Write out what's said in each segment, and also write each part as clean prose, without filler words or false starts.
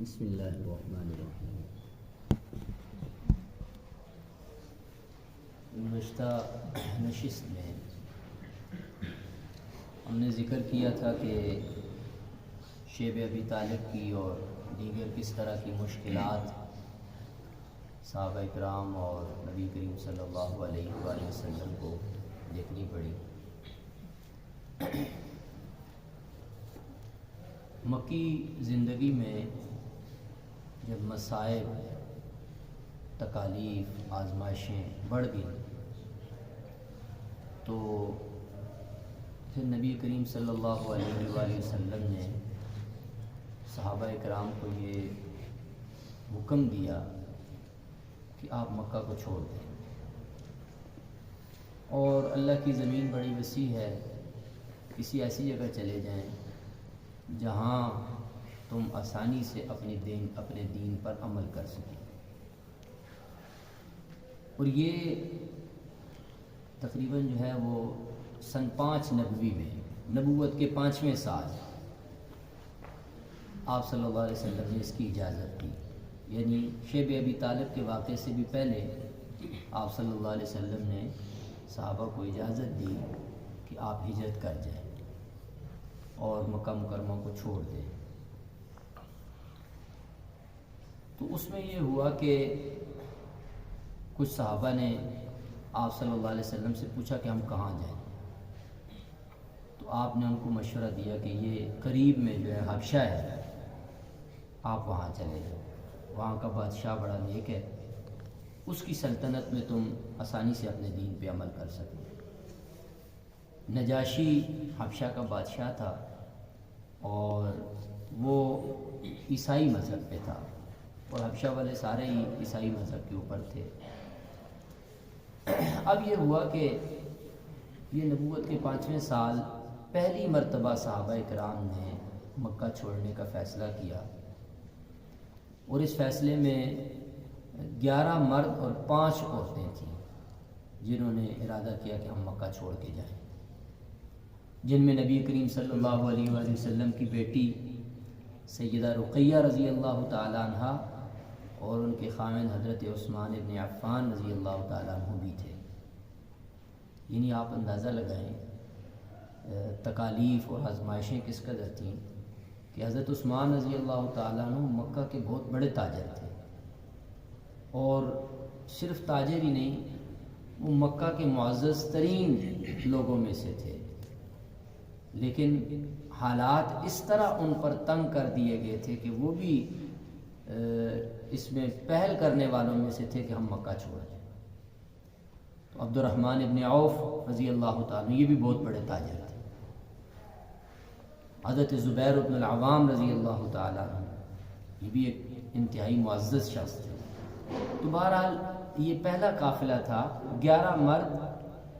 بسم اللہ الرحمن الرحیم۔ گزشتہ نشست میں ہم نے ذکر کیا تھا کہ شیب ابی طالب کی اور دیگر کس طرح کی مشکلات صحابہ اکرام اور نبی کریم صلی اللہ علیہ وآلہ وسلم کو دیکھنی پڑی۔ مکی زندگی میں جب مصائب، تکالیف، آزمائشیں بڑھ گئیں تو پھر نبی کریم صلی اللہ علیہ وآلہ وسلم نے صحابہ اکرام کو یہ حکم دیا کہ آپ مکہ کو چھوڑ دیں، اور اللہ کی زمین بڑی وسیع ہے، کسی ایسی جگہ چلے جائیں جہاں تم آسانی سے اپنے دین پر عمل کر سکیں۔ اور یہ تقریباً جو ہے وہ سن 5 نبوی میں، نبوت کے 5ویں سال آپ صلی اللہ علیہ وسلم نے اس کی اجازت دی، یعنی شیب ابی طالب کے واقعے سے بھی پہلے آپ صلی اللہ علیہ وسلم نے صحابہ کو اجازت دی کہ آپ ہجرت کر جائیں اور مکہ مکرمہ کو چھوڑ دیں۔ تو اس میں یہ ہوا کہ کچھ صحابہ نے آپ صلی اللہ علیہ وسلم سے پوچھا کہ ہم کہاں جائیں، تو آپ نے ان کو مشورہ دیا کہ یہ قریب میں جو ہے حبشہ ہے، آپ وہاں چلے جاؤ، وہاں کا بادشاہ بڑا نیک ہے، اس کی سلطنت میں تم آسانی سے اپنے دین پہ عمل کر سکتے۔ نجاشی حبشہ کا بادشاہ تھا اور وہ عیسائی مذہب پہ تھا، اور حبشہ والے سارے ہی عیسائی مذہب کے اوپر تھے۔ اب یہ ہوا کہ یہ نبوت کے 5ویں سال پہلی مرتبہ صحابہ اکرام نے مکہ چھوڑنے کا فیصلہ کیا، اور اس فیصلے میں 11 مرد اور 5 عورتیں تھیں جنہوں نے ارادہ کیا کہ ہم مکہ چھوڑ کے جائیں، جن میں نبی کریم صلی اللہ علیہ وآلہ وسلم کی بیٹی سیدہ رقیہ رضی اللہ تعالی عنہ اور ان کے خاوند حضرت عثمان ابن عفان رضی اللہ تعالی عنہ بھی تھے۔ یعنی آپ اندازہ لگائیں تکالیف اور آزمائشیں کس قدر تھیں کہ حضرت عثمان رضی اللہ تعالی عنہ مکہ کے بہت بڑے تاجر تھے، اور صرف تاجر ہی نہیں، وہ مکہ کے معزز ترین لوگوں میں سے تھے، لیکن حالات اس طرح ان پر تنگ کر دیے گئے تھے کہ وہ بھی اس میں پہل کرنے والوں میں سے تھے کہ ہم مکہ چھوڑ جائیں۔ تو عبد الرحمن ابن عوف رضی اللہ تعالیٰ، یہ بھی بہت بڑے تاجر تھے، حضرت زبیر بن العوام رضی اللہ تعالیٰ عنہ، یہ بھی ایک انتہائی معزز شخص تھے۔ تو بہرحال یہ پہلا قافلہ تھا، 11 مرد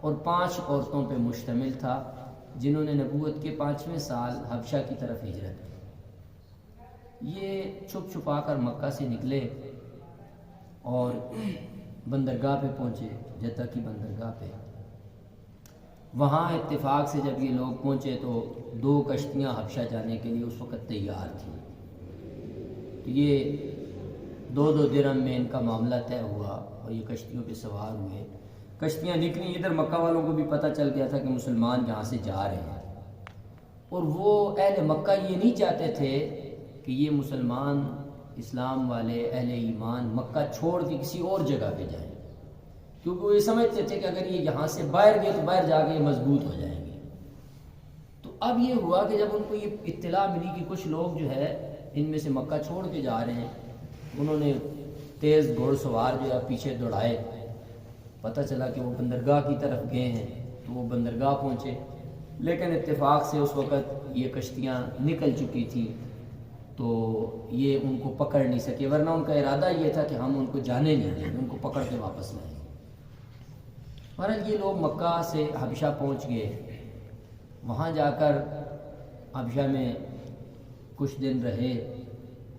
اور 5 عورتوں پہ مشتمل تھا، جنہوں نے نبوت کے 5ویں سال حبشہ کی طرف ہجرت کی۔ یہ چھپ چھپا کر مکہ سے نکلے اور بندرگاہ پہ پہنچے، جدہ کی بندرگاہ پہ۔ وہاں اتفاق سے جب یہ لوگ پہنچے تو 2 کشتیاں حبشہ جانے کے لیے اس وقت تیار تھیں، تو یہ 2 درہم میں ان کا معاملہ طے ہوا اور یہ کشتیوں پہ سوار ہوئے۔ کشتیاں نکلی، ادھر مکہ والوں کو بھی پتہ چل گیا تھا کہ مسلمان یہاں سے جا رہے ہیں، اور وہ اہل مکہ یہ نہیں چاہتے تھے کہ یہ مسلمان اسلام والے اہل ایمان مکہ چھوڑ کے کسی اور جگہ پہ جائیں، کیونکہ وہ یہ سمجھتے تھے کہ اگر یہ یہاں سے باہر گئے تو باہر جا کے مضبوط ہو جائیں گے۔ تو اب یہ ہوا کہ جب ان کو یہ اطلاع ملی کہ کچھ لوگ جو ہے ان میں سے مکہ چھوڑ کے جا رہے ہیں، انہوں نے تیز گھوڑ سوار جو ہے پیچھے دوڑائے، پتہ چلا کہ وہ بندرگاہ کی طرف گئے ہیں، تو وہ بندرگاہ پہنچے، لیکن اتفاق سے اس وقت یہ کشتیاں نکل چکی تھیں، تو یہ ان کو پکڑ نہیں سکے، ورنہ ان کا ارادہ یہ تھا کہ ہم ان کو جانے نہیں دیں گے، ان کو پکڑ کے واپس لائیں گے۔ بہرحال یہ لوگ مکہ سے حبشہ پہنچ گئے، وہاں جا کر حبشہ میں کچھ دن رہے۔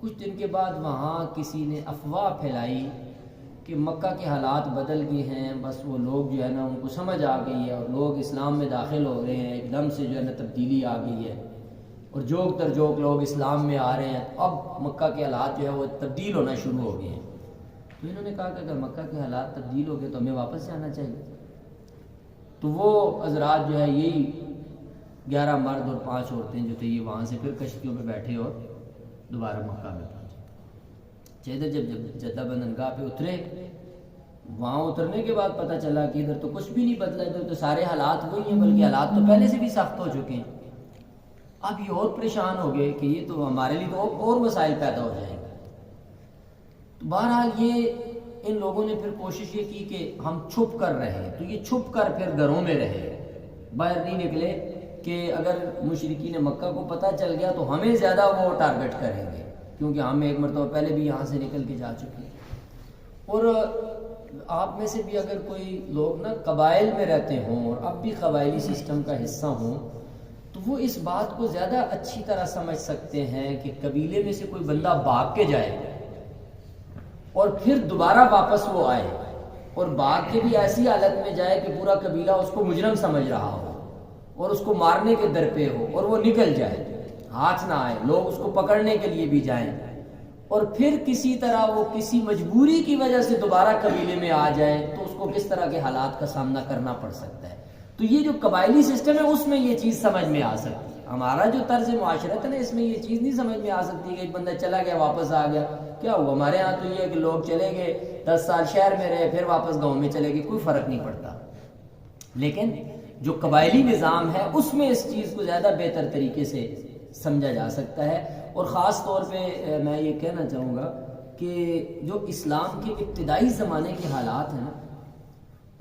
کچھ دن کے بعد وہاں کسی نے افواہ پھیلائی کہ مکہ کے حالات بدل گئے ہیں، بس وہ لوگ جو ہے نا ان کو سمجھ آ گئی ہے اور لوگ اسلام میں داخل ہو رہے ہیں، ایک دم سے جو ہے نا تبدیلی آ گئی ہے، اور جوک در جوک لوگ اسلام میں آ رہے ہیں. اب مکہ کے حالات جو ہے وہ تبدیل ہونا شروع ہو گئے ہیں. تو انہوں نے کہا کہ اگر مکہ کے حالات تبدیل ہو گئے تو ہمیں واپس جانا چاہیے. تو وہ حضرات جو ہے یہی 11 مرد اور 5 عورتیں جو تھے یہ وہاں سے پھر کشتیوں پہ بیٹھے اور دوبارہ مکہ میں پہنچے. چیدر جب جدہ بندرگاہ پہ اترے، وہاں اترنے کے بعد پتہ چلا کہ ادھر تو کچھ بھی نہیں بدلا، ادھر تو سارے حالات وہی ہیں، بلکہ حالات تو پہلے سے بھی سخت ہو چکے ہیں. اب یہ اور پریشان ہو گئے کہ یہ تو ہمارے لیے تو اور مسائل پیدا ہو جائیں گے. تو بہرحال یہ ان لوگوں نے پھر کوشش یہ کی کہ ہم چھپ کر رہے، تو یہ چھپ کر پھر گھروں میں رہے، باہر نہیں نکلے کہ اگر مشرکین مکہ کو پتہ چل گیا تو ہمیں زیادہ وہ ٹارگٹ کریں گے، کیونکہ ہم ایک مرتبہ پہلے بھی یہاں سے نکل کے جا چکے ہیں. اور آپ میں سے بھی اگر کوئی لوگ نا قبائل میں رہتے ہوں اور اب بھی قبائلی سسٹم کا حصہ ہوں تو وہ اس بات کو زیادہ اچھی طرح سمجھ سکتے ہیں کہ قبیلے میں سے کوئی بندہ بھاگ کے جائے اور پھر دوبارہ واپس وہ آئے، اور بھاگ کے بھی ایسی حالت میں جائے کہ پورا قبیلہ اس کو مجرم سمجھ رہا ہو اور اس کو مارنے کے در پہ ہو، اور وہ نکل جائے، ہاتھ نہ آئے، لوگ اس کو پکڑنے کے لیے بھی جائیں، اور پھر کسی طرح وہ کسی مجبوری کی وجہ سے دوبارہ قبیلے میں آ جائے تو اس کو کس طرح کے حالات کا سامنا کرنا پڑ سکتا ہے. تو یہ جو قبائلی سسٹم ہے اس میں یہ چیز سمجھ میں آ سکتی ہے. ہمارا جو طرز معاشرت ہے نا اس میں یہ چیز نہیں سمجھ میں آ سکتی کہ ایک بندہ چلا گیا واپس آ گیا کیا ہوا. ہمارے ہاں تو یہ ہے کہ لوگ چلے گئے 10 سال شہر میں رہے پھر واپس گاؤں میں چلے گئے، کوئی فرق نہیں پڑتا. لیکن جو قبائلی نظام ہے اس میں اس چیز کو زیادہ بہتر طریقے سے سمجھا جا سکتا ہے. اور خاص طور پہ میں یہ کہنا چاہوں گا کہ جو اسلام کے ابتدائی زمانے کے حالات ہیں نا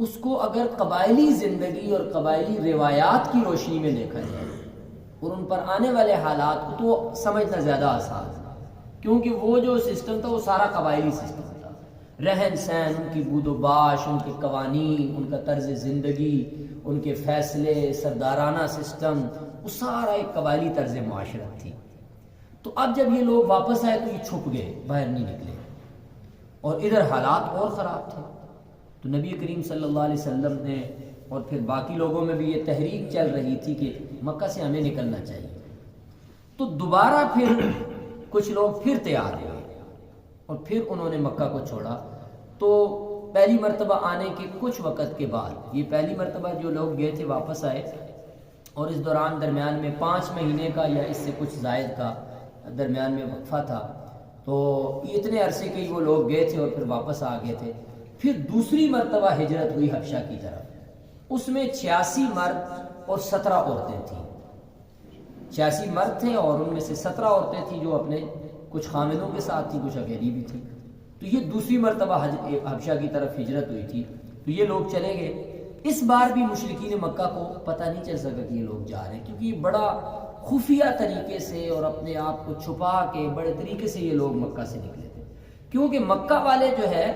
اس کو اگر قبائلی زندگی اور قبائلی روایات کی روشنی میں دیکھا جائے اور ان پر آنے والے حالات کو تو سمجھنا زیادہ آسان ہے، کیونکہ وہ جو سسٹم تھا وہ سارا قبائلی سسٹم تھا. رہن سہن، ان کی بود و باش، ان کے قوانین، ان کا طرز زندگی، ان کے فیصلے، سردارانہ سسٹم، وہ سارا ایک قبائلی طرز معاشرت تھی. تو اب جب یہ لوگ واپس آئے تو یہ چھپ گئے، باہر نہیں نکلے، اور ادھر حالات اور خراب تھے. تو نبی کریم صلی اللہ علیہ وسلم نے اور پھر باقی لوگوں میں بھی یہ تحریک چل رہی تھی کہ مکہ سے ہمیں نکلنا چاہیے. تو دوبارہ پھر کچھ لوگ پھر تیار ہوئے اور پھر انہوں نے مکہ کو چھوڑا. تو پہلی مرتبہ آنے کے کچھ وقت کے بعد، یہ پہلی مرتبہ جو لوگ گئے تھے واپس آئے، اور اس دوران درمیان میں 5 مہینے کا یا اس سے کچھ زائد کا درمیان میں وقفہ تھا. تو اتنے عرصے کے وہ لوگ گئے تھے اور پھر واپس آ گئے تھے. پھر دوسری مرتبہ ہجرت ہوئی حبشہ کی طرف. اس میں 86 مرد اور 17 عورتیں تھیں. 86 مرد تھے اور ان میں سے 17 عورتیں تھیں جو اپنے کچھ خامدوں کے ساتھ تھیں، کچھ اکیلی بھی تھیں. تو یہ دوسری مرتبہ حبشہ کی طرف ہجرت ہوئی تھی. تو یہ لوگ چلے گئے. اس بار بھی مشرکین مکہ کو پتہ نہیں چل سکا کہ یہ لوگ جا رہے ہیں، کیونکہ یہ بڑا خفیہ طریقے سے اور اپنے آپ کو چھپا کے بڑے طریقے سے یہ لوگ مکہ سے نکلے تھے. کیونکہ مکہ والے جو ہے،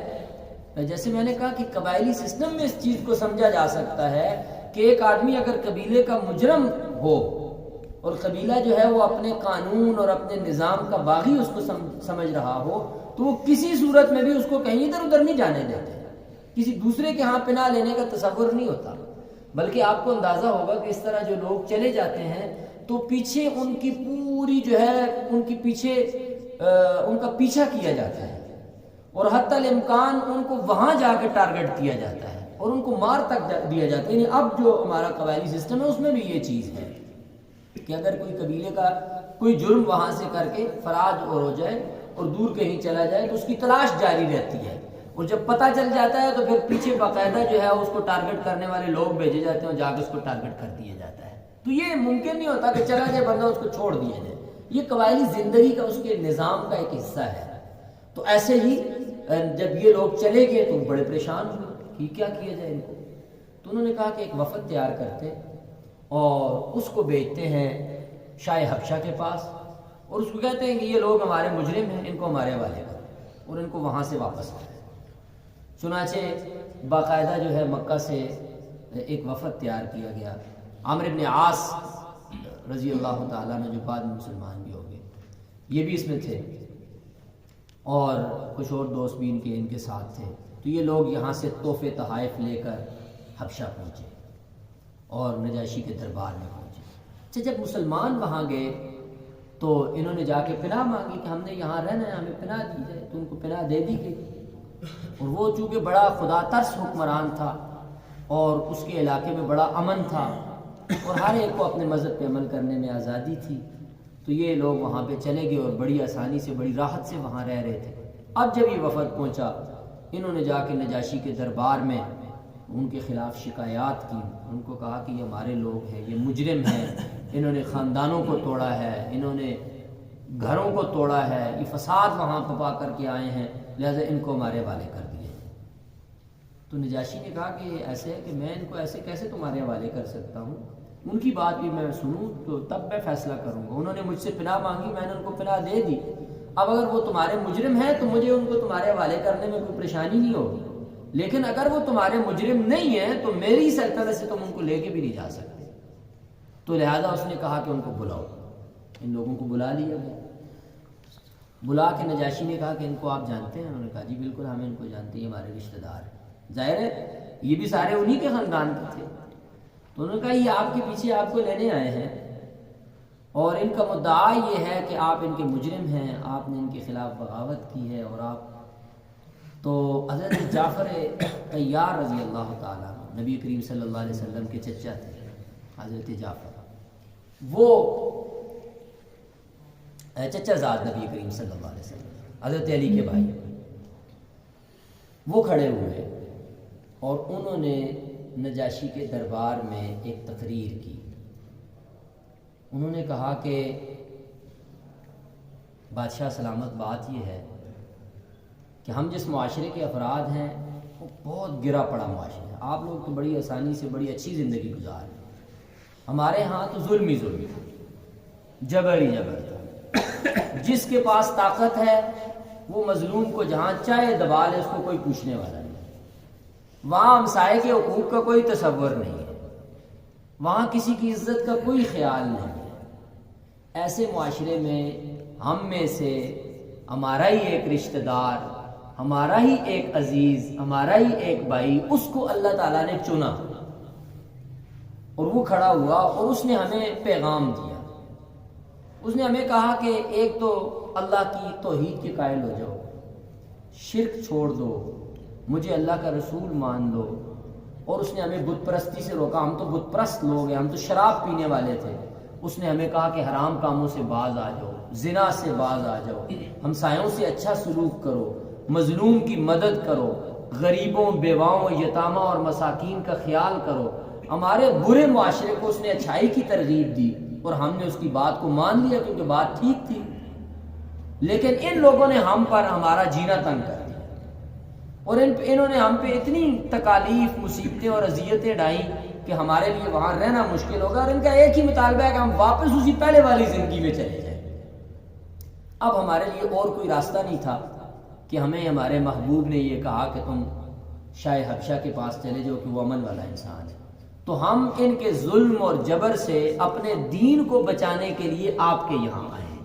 جیسے میں نے کہا کہ قبائلی سسٹم میں اس چیز کو سمجھا جا سکتا ہے کہ ایک آدمی اگر قبیلے کا مجرم ہو اور قبیلہ جو ہے وہ اپنے قانون اور اپنے نظام کا باغی اس کو سمجھ رہا ہو تو وہ کسی صورت میں بھی اس کو کہیں ادھر ادھر نہیں جانے دیتے، کسی دوسرے کے ہاں پناہ لینے کا تصور نہیں ہوتا. بلکہ آپ کو اندازہ ہوگا کہ اس طرح جو لوگ چلے جاتے ہیں تو پیچھے ان کی پوری جو ہے ان کی پیچھے ان کا پیچھا کیا جاتا ہے، اور حتی الامکان ان کو وہاں جا کے ٹارگٹ کیا جاتا ہے اور ان کو مار تک دیا جاتا ہے. یعنی اب جو ہمارا قبائلی سسٹم ہے اس میں بھی یہ چیز ہے کہ اگر کوئی قبیلے کا کوئی جرم وہاں سے کر کے فراج اور ہو جائے اور دور کہیں چلا جائے تو اس کی تلاش جاری رہتی ہے، اور جب پتہ چل جاتا ہے تو پھر پیچھے باقاعدہ جو ہے اس کو ٹارگٹ کرنے والے لوگ بھیجے جاتے ہیں اور جا کے اس کو ٹارگٹ کر دیا جاتا ہے. تو یہ ممکن نہیں ہوتا کہ چلا جائے بندہ اس کو چھوڑ دیا جائے. یہ قبائلی زندگی کا اس کے نظام کا ایک حصہ ہے. تو ایسے ہی جب یہ لوگ چلے گئے تو بڑے پریشان ہوئے کہ کیا کیا جائے ان کو. تو انہوں نے کہا کہ ایک وفد تیار کرتے اور اس کو بھیجتے ہیں شاہ حبشہ کے پاس اور اس کو کہتے ہیں کہ یہ لوگ ہمارے مجرم ہیں، ان کو ہمارے حوالے کرو، اور ان کو وہاں سے واپس آئے. چنانچہ باقاعدہ جو ہے مکہ سے ایک وفد تیار کیا گیا. عامر بن عاص رضی اللہ تعالیٰ نے جو بعد میں مسلمان بھی ہو گئے یہ بھی اس میں تھے، اور کچھ اور دوست بھی ان کے ساتھ تھے. تو یہ لوگ یہاں سے تحفے تحائف لے کر حبشہ پہنچے اور نجاشی کے دربار میں پہنچے. اچھا، جب مسلمان وہاں گئے تو انہوں نے جا کے پناہ مانگی کہ ہم نے یہاں رہنا ہے، ہمیں پناہ دی جائے، تو ان کو پناہ دے دی گئی۔ اور وہ چونکہ بڑا خدا ترس حکمران تھا اور اس کے علاقے میں بڑا امن تھا اور ہر ایک کو اپنے مذہب پہ عمل کرنے میں آزادی تھی، تو یہ لوگ وہاں پہ چلے گئے اور بڑی آسانی سے بڑی راحت سے وہاں رہ رہے تھے۔ اب جب یہ وفد پہنچا، انہوں نے جا کے نجاشی کے دربار میں ان کے خلاف شکایات کی، ان کو کہا کہ یہ ہمارے لوگ ہیں، یہ مجرم ہیں، انہوں نے خاندانوں کو توڑا ہے، انہوں نے گھروں کو توڑا ہے، یہ فساد وہاں پپا کر کے آئے ہیں، لہذا ان کو ہمارے حوالے کر دیے۔ تو نجاشی نے کہا کہ ایسے ہے کہ میں ان کو ایسے کیسے تمہارے حوالے کر سکتا ہوں، ان کی بات بھی میں سنوں تو تب میں فیصلہ کروں گا۔ انہوں نے مجھ سے پناہ مانگی، میں نے ان کو پناہ دے دی، اب اگر وہ تمہارے مجرم ہیں تو مجھے ان کو تمہارے حوالے کرنے میں کوئی پریشانی نہیں ہوگی، لیکن اگر وہ تمہارے مجرم نہیں ہیں تو میری سلطنت سے تم ان کو لے کے بھی نہیں جا سکتے۔ تو لہذا اس نے کہا کہ ان کو بلاؤ، ان لوگوں کو بلا لیا گیا۔ بلا کے نجاشی نے کہا کہ ان کو آپ جانتے ہیں؟ انہوں نے کہا جی بالکل ہم ان کو جانتے ہیں، ہمارے رشتہ دار ہیں، ظاہر ہے یہ بھی سارے انہی کے خاندان کے تھے۔ تو انہوں نے کہا یہ آپ کے پیچھے آپ کو لینے آئے ہیں اور ان کا مدعا یہ ہے کہ آپ ان کے مجرم ہیں، آپ نے ان کے خلاف بغاوت کی ہے، اور آپ تو حضرت جعفر طیار رضی اللہ تعالیٰ نبی کریم صلی اللہ علیہ وسلم کے چچا تھے، حضرت جعفر، وہ چچا زاد نبی کریم صلی اللہ علیہ وسلم، حضرت علی کے بھائی، وہ کھڑے ہوئے اور انہوں نے نجاشی کے دربار میں ایک تقریر کی۔ انہوں نے کہا کہ بادشاہ سلامت بات یہ ہے کہ ہم جس معاشرے کے افراد ہیں وہ بہت گرا پڑا معاشرہ ہے، آپ لوگ تو بڑی آسانی سے بڑی اچھی زندگی گزار رہے ہیں، ہمارے ہاں تو ظلم ہی ظلم تھا، جبر ہی جبر تھا، جس کے پاس طاقت ہے وہ مظلوم کو جہاں چاہے دبا لے، اس کو کوئی پوچھنے والا نہیں، وہاں ہمسائے کے حقوق کا کوئی تصور نہیں ہے، وہاں کسی کی عزت کا کوئی خیال نہیں ہے۔ ایسے معاشرے میں ہم میں سے ہمارا ہی ایک رشتہ دار، ہمارا ہی ایک عزیز، ہمارا ہی ایک بھائی، اس کو اللہ تعالیٰ نے چنا اور وہ کھڑا ہوا اور اس نے ہمیں پیغام دیا، اس نے ہمیں کہا کہ ایک تو اللہ کی توحید کے قائل ہو جاؤ، شرک چھوڑ دو، مجھے اللہ کا رسول مان لو، اور اس نے ہمیں بت پرستی سے روکا، ہم تو بت پرست لوگ ہیں، ہم تو شراب پینے والے تھے، اس نے ہمیں کہا کہ حرام کاموں سے باز آ جاؤ، زنا سے باز آ جاؤ، ہمسایوں سے اچھا سلوک کرو، مظلوم کی مدد کرو، غریبوں، بیواؤں، یتاموں اور مساکین کا خیال کرو۔ ہمارے برے معاشرے کو اس نے اچھائی کی ترغیب دی اور ہم نے اس کی بات کو مان لیا کیونکہ بات ٹھیک تھی، لیکن ان لوگوں نے ہم پر ہمارا جینا تنگ کر دیا اور انہوں نے ہم پہ اتنی تکالیف، مصیبتیں اور اذیتیں ڈائیں کہ ہمارے لیے وہاں رہنا مشکل ہوگا، اور ان کا ایک ہی مطالبہ ہے کہ ہم واپس اسی پہلے والی زندگی میں چلے جائیں۔ اب ہمارے لیے اور کوئی راستہ نہیں تھا کہ ہمیں ہمارے محبوب نے یہ کہا کہ تم شاہ حبشہ کے پاس چلے جاؤ کہ وہ امن والا انسان ہے، تو ہم ان کے ظلم اور جبر سے اپنے دین کو بچانے کے لیے آپ کے یہاں آئے ہیں،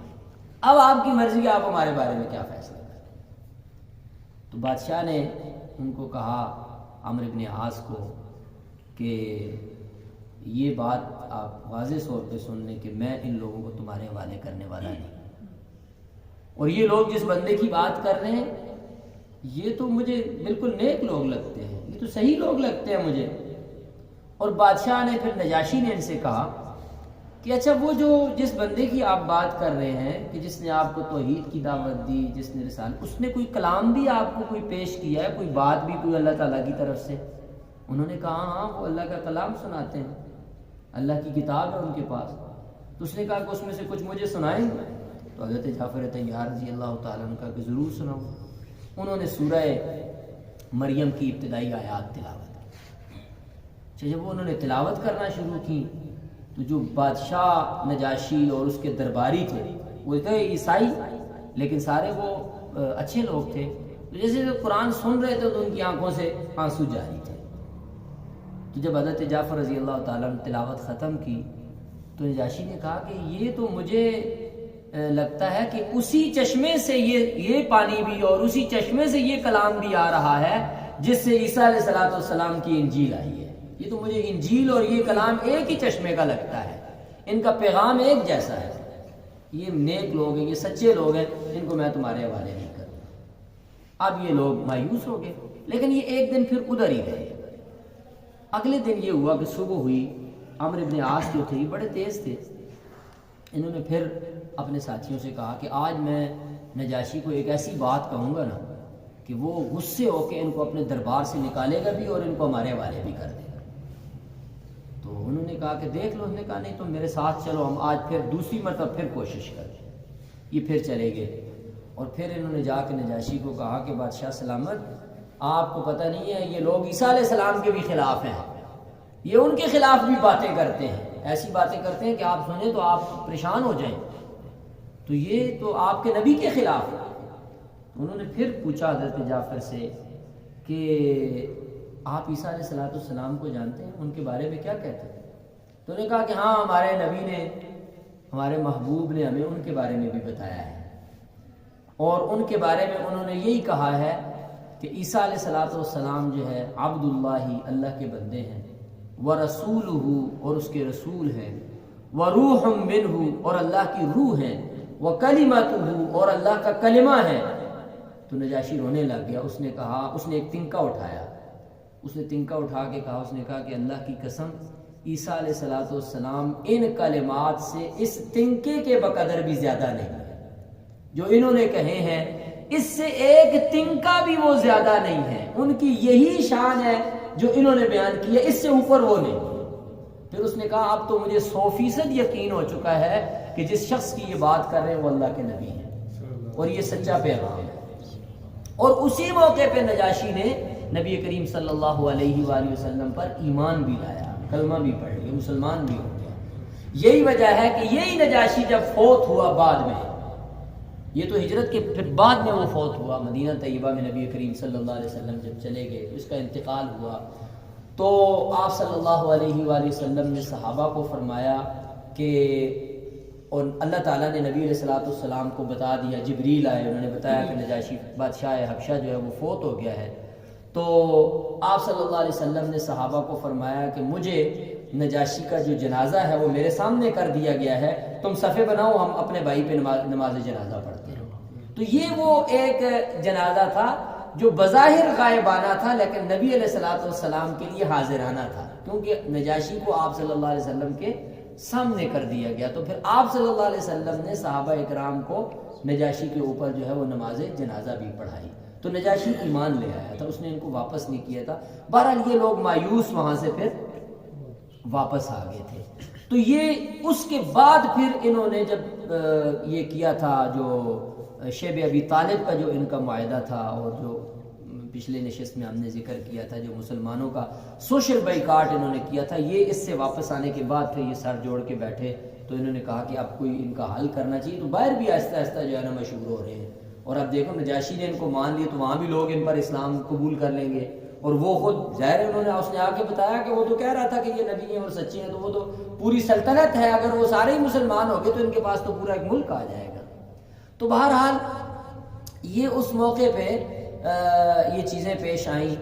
اب آپ کی مرضی ہے، آپ ہمارے بارے میں کیا فیصلہ کریں۔ تو بادشاہ نے ان کو کہا، عمرو بن عاص کو، کہ یہ بات آپ واضح طور پہ سن لیں کہ میں ان لوگوں کو تمہارے حوالے کرنے والا نہیں، اور یہ لوگ جس بندے کی بات کر رہے ہیں یہ تو مجھے بالکل نیک لوگ لگتے ہیں، یہ تو صحیح لوگ لگتے ہیں مجھے۔ اور بادشاہ نے پھر نجاشی نے ان سے کہا کہ اچھا وہ جو جس بندے کی آپ بات کر رہے ہیں کہ جس نے آپ کو توحید کی دعوت دی، جس نے رسالت، اس نے کوئی کلام بھی آپ کو کوئی پیش کیا ہے، کوئی بات بھی کوئی اللہ تعالیٰ کی طرف سے؟ انہوں نے کہا ہاں وہ اللہ کا کلام سناتے ہیں، اللہ کی کتاب ہے ان کے پاس۔ تو اس نے کہا کہ اس میں سے کچھ مجھے سنائیں گے؟ تو حضرت جعفر طیار رضی اللہ تعالیٰ عنہ کہا کہ ضرور سناؤ۔ انہوں نے سورہ مریم کی ابتدائی آیات تلاوت کی۔ جب انہوں نے تلاوت کرنا شروع کی تو جو بادشاہ نجاشی اور اس کے درباری تھے، وہ تھے عیسائی لیکن سارے وہ اچھے لوگ تھے، تو جیسے قرآن سن رہے تھے تو ان کی آنکھوں سے آنسو جاری تھے۔ تو جب حضرت جعفر رضی اللہ تعالیٰ نے تلاوت ختم کی تو نجاشی نے کہا کہ یہ تو مجھے لگتا ہے کہ اسی چشمے سے یہ پانی بھی اور اسی چشمے سے یہ کلام بھی آ رہا ہے جس سے عیسیٰ علیہ الصلوۃ والسلام کی انجیل آئی ہے۔ یہ تو مجھے انجیل اور یہ کلام ایک ہی چشمے کا لگتا ہے، ان کا پیغام ایک جیسا ہے۔ یہ نیک لوگ ہیں، یہ سچے لوگ ہیں، ان کو میں تمہارے حوالے نہیں کروں۔ اب یہ لوگ مایوس ہو گئے، لیکن یہ ایک دن پھر ادھر ہی گئے۔ اگلے دن یہ ہوا کہ صبح ہوئی، عمرو بن عاص جو تھے یہ بڑے تیز تھے، انہوں نے پھر اپنے ساتھیوں سے کہا کہ آج میں نجاشی کو ایک ایسی بات کہوں گا نا کہ وہ غصے ہو کے ان کو اپنے دربار سے نکالے گا بھی اور ان کو ہمارے حوالے بھی کر دے گا۔ تو انہوں نے کہا کہ دیکھ لو، انہوں نے کہا نہیں تم میرے ساتھ چلو، ہم آج پھر دوسری مرتبہ پھر کوشش کریں۔ یہ پھر چلے گئے اور پھر انہوں نے جا کے نجاشی کو کہا کہ بادشاہ سلامت، آپ کو پتہ نہیں ہے یہ لوگ عیسیٰ علیہ السلام کے بھی خلاف ہیں، یہ ان کے خلاف بھی باتیں کرتے ہیں، ایسی باتیں کرتے ہیں کہ آپ سنیں تو آپ پریشان ہو جائیں، تو یہ تو آپ کے نبی کے خلاف ہے۔ انہوں نے پھر پوچھا حضرت جعفر سے کہ آپ عیسیٰ علیہ السلام کو جانتے ہیں، ان کے بارے میں کیا کہتے ہیں؟ تو انہوں نے کہا کہ ہاں ہمارے نبی نے، ہمارے محبوب نے ہمیں ان کے بارے میں بھی بتایا ہے، اور ان کے بارے میں انہوں نے یہی کہا ہے کہ عیسیٰ علیہ السلام جو ہے عبد اللہ کے بندے ہیں، وَرَسُولُهُ اور اس کے رسول ہیں، وَرُوحٌ مِّنْهُ اور اللہ کی روح ہیں، وَكَلِمَتُهُ اور اللہ کا کلمہ ہے۔ تو نجاشی رونے لگ گیا، اس نے کہا، اس نے ایک تنکا اٹھایا، اس نے تنکا اٹھا کے کہا، اس نے کہا کہ اللہ کی قسم عیسیٰ علیہ السلام ان کلمات سے اس تنکے کے بقدر بھی زیادہ نہیں ہے، جو انہوں نے کہے ہیں اس سے ایک تنکا بھی وہ زیادہ نہیں ہے، ان کی یہی شان ہے جو انہوں نے بیان کی ہے، اس سے اوپر وہ نہیں۔ پھر اس نے کہا اب تو مجھے 100% یقین ہو چکا ہے کہ جس شخص کی یہ بات کر رہے ہیں وہ اللہ کے نبی ہیں اور یہ سچا پیغام ہے۔ اور اسی موقع پہ نجاشی نے نبی کریم صلی اللہ علیہ وآلہ وسلم پر ایمان بھی لایا، کلمہ بھی پڑھ لیا، مسلمان بھی ہو گیا۔ یہی وجہ ہے کہ یہی نجاشی جب فوت ہوا بعد میں، یہ تو ہجرت کے پھر بعد میں وہ فوت ہوا، مدینہ طیبہ میں نبی کریم صلی اللہ علیہ وسلم جب چلے گئے، اس کا انتقال ہوا، تو آپ صلی اللہ علیہ وآلہ وسلم نے صحابہ کو فرمایا کہ، اور اللہ تعالیٰ نے نبی علیہ السلام کو بتا دیا، جبریل آئے، انہوں نے بتایا کہ نجاشی بادشاہ حبشہ جو ہے وہ فوت ہو گیا ہے۔ تو آپ صلی اللہ علیہ وسلم نے صحابہ کو فرمایا کہ مجھے نجاشی کا جو جنازہ ہے وہ میرے سامنے کر دیا گیا ہے، تم صفے بناؤ، ہم اپنے بھائی پہ نماز جنازہ پڑھتے ہیں۔ تو یہ وہ ایک جنازہ تھا جو بظاہر غائبانہ تھا لیکن نبی علیہ السلام کے لیے حاضرانہ تھا، کیونکہ نجاشی کو آپ صلی اللہ علیہ وسلم کے سامنے کر دیا گیا۔ تو پھر آپ صلی اللہ علیہ وسلم نے صحابہ اکرام کو نجاشی کے اوپر جو ہے وہ نماز جنازہ بھی پڑھائی۔ تو نجاشی ایمان لے آیا تھا، اس نے ان کو واپس نہیں کیا تھا۔ بہرحال یہ لوگ مایوس وہاں سے پھر واپس آ گئے تھے۔ تو یہ اس کے بعد پھر انہوں نے جب یہ کیا تھا، جو شیب ابی طالب کا جو ان کا معاہدہ تھا، اور جو پچھلے نشست میں ہم نے ذکر کیا تھا، جو مسلمانوں کا سوشل بائیکاٹ انہوں نے کیا تھا، یہ اس سے واپس آنے کے بعد پھر یہ سر جوڑ کے بیٹھے، تو انہوں نے کہا کہ اب کوئی ان کا حل کرنا چاہیے۔ تو باہر بھی آہستہ آہستہ جو ہے نا مشہور ہو رہے ہیں، اور اب دیکھو نجاشی نے ان کو مان لیا تو وہاں بھی لوگ ان پر اسلام قبول کر لیں گے، اور وہ خود ظاہر ہے اس نے آ کے بتایا کہ وہ تو کہہ رہا تھا کہ یہ نبی ہیں اور سچے ہیں، تو وہ تو پوری سلطنت ہے، اگر وہ سارے ہی مسلمان ہو گئے تو ان کے پاس تو پورا ایک ملک آ جائے گا۔ تو بہرحال یہ اس موقع پہ یہ چیزیں پیش آئیں،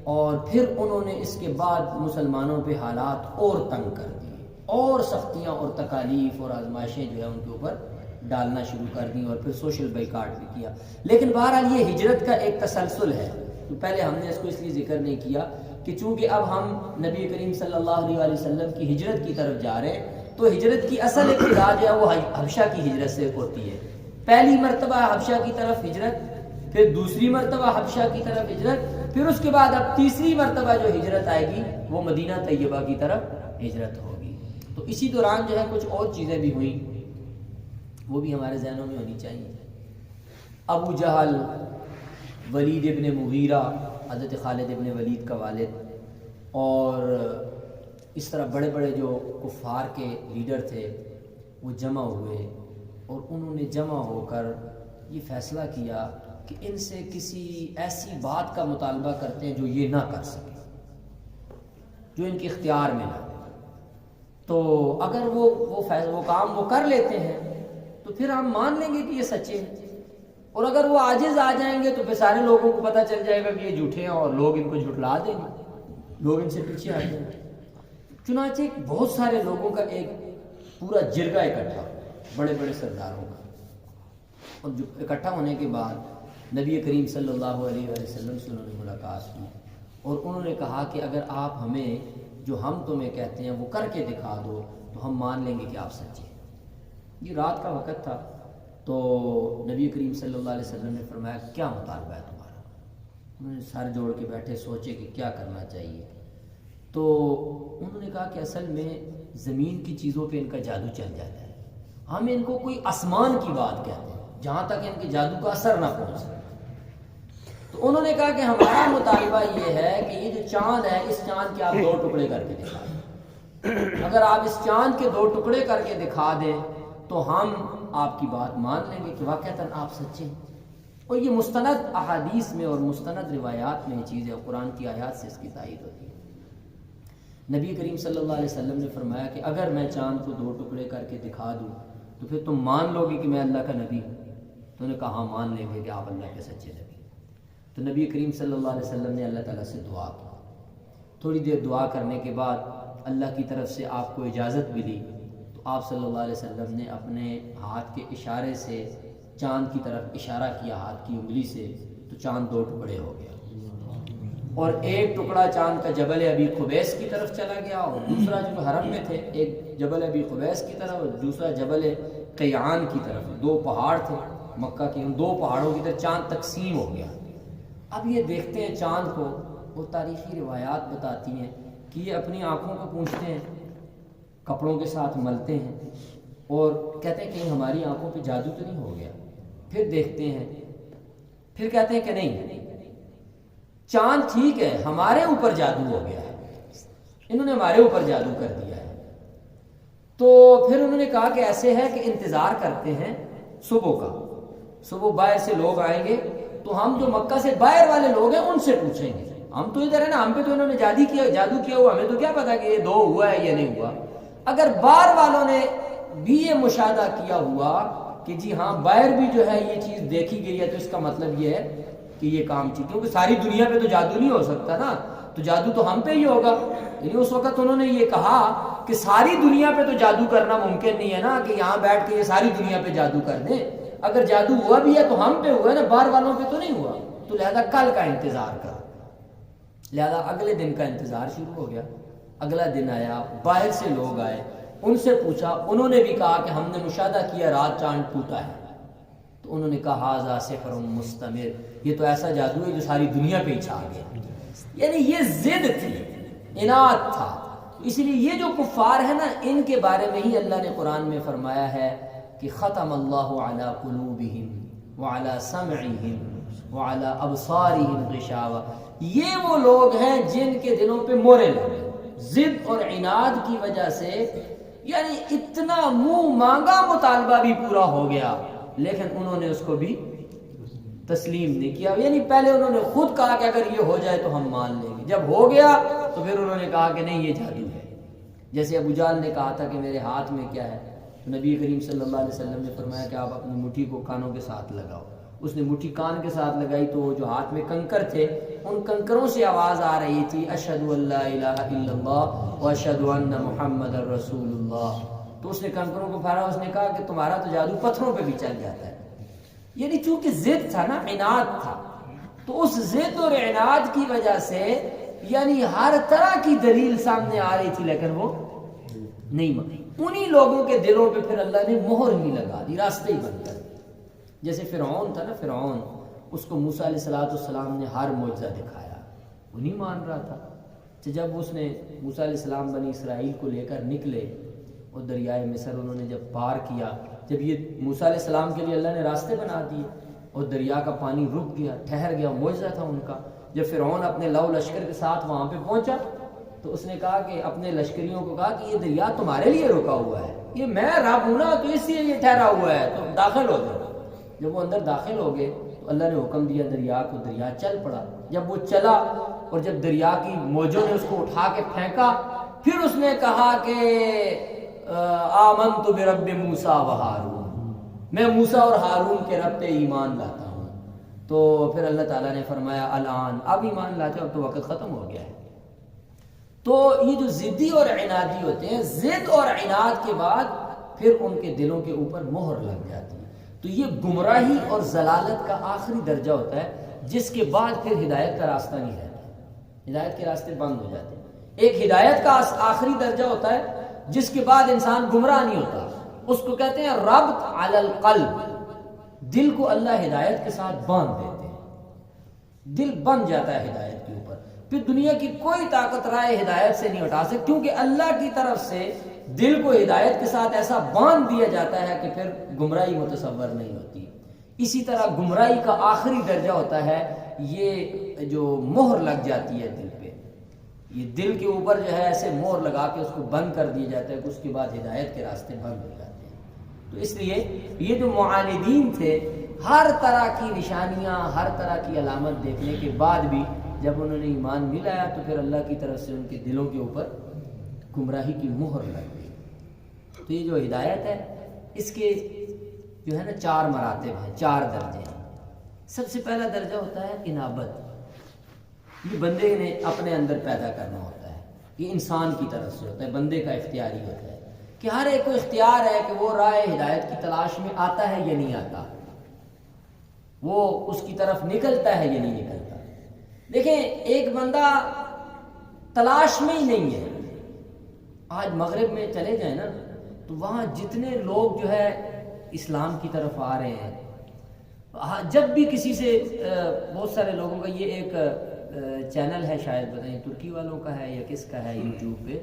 اور پھر انہوں نے اس کے بعد مسلمانوں پہ حالات اور تنگ کر دیے، اور سختیاں اور تکالیف اور آزمائشیں جو ہے ان کے اوپر ڈالنا شروع کر دیں، اور پھر سوشل بائیکاٹ بھی کیا۔ لیکن بہرحال یہ ہجرت کا ایک تسلسل ہے، تو پہلے ہم نے اس کو اس لیے ذکر نہیں کیا کہ چونکہ اب ہم نبی کریم صلی اللہ علیہ وسلم کی ہجرت کی طرف جا رہے ہیں، تو ہجرت کی اصل ابتدا جو ہے وہ حبشہ کی ہجرت سے ہوتی ہے۔ پہلی مرتبہ حبشہ کی طرف ہجرت، پھر دوسری مرتبہ حبشہ کی طرف ہجرت، پھر اس کے بعد اب تیسری مرتبہ جو ہجرت آئے گی وہ مدینہ طیبہ کی طرف ہجرت ہوگی۔ تو اسی دوران جو ہے کچھ اور چیزیں بھی ہوئیں، وہ بھی ہمارے ذہنوں میں ہونی چاہیے۔ ابو جہل، ولید ابن مغیرہ، حضرت خالد ابن ولید کا والد، اور اس طرح بڑے بڑے جو کفار کے لیڈر تھے وہ جمع ہوئے، اور انہوں نے جمع ہو کر یہ فیصلہ کیا کہ ان سے کسی ایسی بات کا مطالبہ کرتے ہیں جو یہ نہ کر سکے، جو ان کے اختیار میں نہ ہو۔ تو اگر وہ کام وہ کر لیتے ہیں تو پھر ہم مان لیں گے کہ یہ سچے ہیں، اور اگر وہ عاجز آ جائیں گے تو پھر سارے لوگوں کو پتہ چل جائے گا کہ یہ جھوٹے ہیں، اور لوگ ان کو جھٹلا دیں گے، لوگ ان سے پیچھے آ جائیں گے۔ چنانچہ بہت سارے لوگوں کا ایک پورا جرگہ اکٹھا، بڑے بڑے سرداروں کا. اور جو اکٹھا ہونے کے بعد نبی کریم صلی اللہ علیہ وسلم سے انہوں نے ملاقات کی اور انہوں نے کہا کہ اگر آپ ہمیں جو ہم تمہیں کہتے ہیں وہ کر کے دکھا دو تو ہم مان لیں گے کہ آپ سچے ہیں. یہ رات کا وقت تھا. تو نبی کریم صلی اللہ علیہ وسلم نے فرمایا کیا مطالبہ ہے تمہارا؟ انہوں نے سر جوڑ کے بیٹھے, سوچے کہ کیا کرنا چاہیے. تو انہوں نے کہا کہ اصل میں زمین کی چیزوں پہ ان کا جادو چل جاتا ہے, ہم ان کو کوئی آسمان کی بات کہتے ہیں جہاں تک ان کے جادو کا اثر نہ پہنچ. تو انہوں نے کہا کہ ہمارا مطالبہ یہ ہے کہ یہ جو چاند ہے اس چاند کے آپ 2 ٹکڑے کر کے دکھا دیں. اگر آپ اس چاند کے 2 ٹکڑے کر کے دکھا دیں تو ہم آپ کی بات مان لیں گے کہ واقعتاً آپ سچے ہیں. اور یہ مستند احادیث میں اور مستند روایات میں یہ چیز ہے, قرآن کی آیات سے اس کی تائید ہوتی ہے. نبی کریم صلی اللہ علیہ وسلم نے فرمایا کہ اگر میں چاند کو 2 ٹکڑے کر کے دکھا دوں تو پھر تم مان لو گے کہ میں اللہ کا نبی ہوں؟ تو نے کہا ہاں مان لیں گے کہ آپ اللہ کے سچے نبی. تو نبی کریم صلی اللہ علیہ وسلم نے اللہ تعالیٰ سے دعا کی. تھوڑی دیر دعا کرنے کے بعد اللہ کی طرف سے آپ کو اجازت ملی. تو آپ صلی اللہ علیہ وسلم نے اپنے ہاتھ کے اشارے سے چاند کی طرف اشارہ کیا ہاتھ کی انگلی سے, تو چاند 2 ٹکڑے ہو گیا. اور ایک ٹکڑا چاند کا جبل ابی قبیس کی طرف چلا گیا اور دوسرا جو حرم میں تھے ایک جبل ابی قبیس کی طرف اور دوسرا جبل قیعان کی طرف. 2 پہاڑ تھے مکہ کے, ان 2 پہاڑوں کی طرف چاند تقسیم ہو گیا. اب یہ دیکھتے ہیں چاند کو, وہ تاریخی روایات بتاتی ہیں کہ یہ اپنی آنکھوں کو پوچھتے ہیں, کپڑوں کے ساتھ ملتے ہیں اور کہتے ہیں کہ ہماری آنکھوں پہ جادو تو نہیں ہو گیا. پھر دیکھتے ہیں, پھر کہتے ہیں کہ نہیں چاند ٹھیک ہے ہمارے اوپر جادو ہو گیا ہے, انہوں نے ہمارے اوپر جادو کر دیا ہے. تو پھر انہوں نے کہا کہ ایسے ہے کہ انتظار کرتے ہیں صبح کا, صبح باہر سے لوگ آئیں گے تو ہم جو مکہ سے باہر والے لوگ ہیں ان سے پوچھیں گے, ہم تو ادھر ہے نا, ہم پہ تو انہوں نے جادو کیا ہوا, ہمیں تو کیا پتا کہ یہ 2 ہوا ہے یا نہیں ہوا. اگر باہر والوں نے بھی یہ مشاہدہ کیا ہوا کہ جی ہاں باہر بھی جو ہے یہ چیز دیکھی گئی ہے تو اس کا مطلب یہ ہے کہ یہ کام چیز, کیونکہ ساری دنیا پہ تو جادو نہیں ہو سکتا نا, تو جادو تو ہم پہ ہی ہوگا. یعنی اس وقت انہوں نے یہ کہا کہ ساری دنیا پہ تو جادو کرنا ممکن نہیں ہے نا کہ یہاں بیٹھ کے یہ ساری دنیا پہ جادو کر دیں. اگر جادو ہوا بھی ہے تو ہم پہ ہوا ہے نا, باہر والوں پہ تو نہیں ہوا. تو لہذا کل کا انتظار کرو. لہذا اگلے دن کا انتظار شروع ہو گیا. اگلا دن آیا, باہر سے لوگ آئے, ان سے پوچھا, انہوں نے بھی کہا کہ ہم نے مشاہدہ کیا رات چاند ٹوٹا ہے. تو انہوں نے کہا ھذا سحر مستمر, یہ تو ایسا جادو ہے جو ساری دنیا پہ ہی چھا گیا. یعنی یہ ضد تھی, عناد تھا. اس لیے یہ جو کفار ہیں نا, ان کے بارے میں ہی اللہ نے قرآن میں فرمایا ہے کہ ختم اللہ علی قلوبہم وعلی سمعہم وعلی ابصارہم غشاوہ. یہ وہ لوگ ہیں جن کے دلوں پہ مورے لگے ضد اور عناد کی وجہ سے. یعنی اتنا منہ مانگا مطالبہ بھی پورا ہو گیا لیکن انہوں نے اس کو بھی تسلیم نہیں کیا. یعنی پہلے انہوں نے خود کہا کہ اگر یہ ہو جائے تو ہم مان لیں گے, جب ہو گیا تو پھر انہوں نے کہا کہ نہیں یہ جادو ہے. جیسے ابو جہل نے کہا تھا کہ میرے ہاتھ میں کیا ہے, تو نبی کریم صلی اللہ علیہ وسلم نے فرمایا کہ آپ اپنی مٹھی کو کانوں کے ساتھ لگاؤ. اس نے مٹھی کان کے ساتھ لگائی تو جو ہاتھ میں کنکر تھے ان کنکروں سے آواز آ رہی تھی اشہد ان لا الہ الا اللہ واشہد ان محمد رسول اللہ. تو اس نے کنکروں کو پھاڑا, اس نے کہا کہ تمہارا تو جادو پتھروں پہ بھی چل جاتا ہے. یعنی چونکہ ضد تھا نا, عناد تھا, تو اس ضد اور عناد کی وجہ سے یعنی ہر طرح کی دلیل سامنے آ رہی تھی لیکن وہ نہیں مانی. انہی لوگوں کے دلوں پہ پھر اللہ نے مہر ہی لگا دی, راستے ہی بند کر. جیسے فرعون تھا نا, فرعون اس کو موسیٰ علیہ السلام نے ہر معجزہ دکھایا, وہ نہیں مان رہا تھا. تو جب اس نے موسیٰ علیہ السلام بنی اسرائیل کو لے کر نکلے اور دریائے مصر انہوں نے جب پار کیا, جب یہ موسیٰ علیہ السلام کے لیے اللہ نے راستے بنا دیے اور دریا کا پانی رک گیا, ٹھہر گیا, معجزہ تھا ان کا. جب فرعون اپنے لو لشکر کے ساتھ وہاں پہ پہنچا تو اس نے کہا کہ اپنے لشکریوں کو کہا کہ یہ دریا تمہارے لیے رکا ہوا ہے, یہ میں رب ہوں نا, تو اس لیے یہ ٹھہرا ہوا ہے, تو داخل ہو جاؤ. جب وہ اندر داخل ہو گئے تو اللہ نے حکم دیا دریا کو, دریا چل پڑا. جب وہ چلا اور جب دریا کی موجوں نے اس کو اٹھا کے پھینکا, پھر اس نے کہا کہ آمنت برب موسیٰ و ہارون, میں موسیٰ اور ہارون کے رب پہ ایمان لاتا ہوں. تو پھر اللہ تعالیٰ نے فرمایا الان, اب ایمان لاتے ہو, اب تو وقت ختم ہو گیا ہے. تو یہ جو ضدی اور عنادی ہوتے ہیں, ضد اور عناد کے بعد پھر ان کے دلوں کے اوپر مہر لگ جاتی ہے. تو یہ گمراہی اور ضلالت کا آخری درجہ ہوتا ہے، جس کے بعد پھر ہدایت کا راستہ نہیں رہتا، ہدایت کے راستے بند ہو جاتے ہیں. ایک ہدایت کا آخری درجہ ہوتا ہے جس کے بعد انسان گمراہ نہیں ہوتا، اس کو کہتے ہیں ربط علی القلب. دل کو اللہ ہدایت کے ساتھ باندھ دیتے ہیں، دل بن جاتا ہے ہدایت کے اوپر. پھر دنیا کی کوئی طاقت رائے ہدایت سے نہیں اٹھا سکتی، کیونکہ اللہ کی طرف سے دل کو ہدایت کے ساتھ ایسا باندھ دیا جاتا ہے کہ پھر گمراہی متصور نہیں ہوتی. اسی طرح گمراہی کا آخری درجہ ہوتا ہے یہ جو مہر لگ جاتی ہے دل پہ، یہ دل کے اوپر جو ہے ایسے مہر لگا کے اس کو بند کر دیا جاتا ہے کہ اس کے بعد ہدایت کے راستے بند ہو جاتے ہیں. تو اس لیے یہ جو معاندین تھے، ہر طرح کی نشانیاں، ہر طرح کی علامت دیکھنے کے بعد بھی جب انہوں نے ایمان نہیں لایا تو پھر اللہ کی طرف سے ان کے دلوں کے اوپر گمراہی کی مہر لگ گئی. تو یہ جو ہدایت ہے اس کے جو ہے نا 4 مراتب ہیں، 4 درجے ہیں. سب سے پہلا درجہ ہوتا ہے انابت. یہ بندے نے اپنے اندر پیدا کرنا ہوتا ہے، یہ انسان کی طرف سے ہوتا ہے، بندے کا اختیاری ہوتا ہے کہ ہر ایک کو اختیار ہے کہ وہ راہ ہدایت کی تلاش میں آتا ہے یا نہیں آتا، وہ اس کی طرف نکلتا ہے یا نہیں نکلتا. دیکھیں ایک بندہ تلاش میں ہی نہیں ہے. آج مغرب میں چلے جائیں نا تو وہاں جتنے لوگ جو ہے اسلام کی طرف آ رہے ہیں، جب بھی کسی سے بہت سارے لوگوں کا یہ ایک چینل ہے، شاید بتائیں ترکی والوں کا ہے یا کس کا ہے، یوٹیوب پہ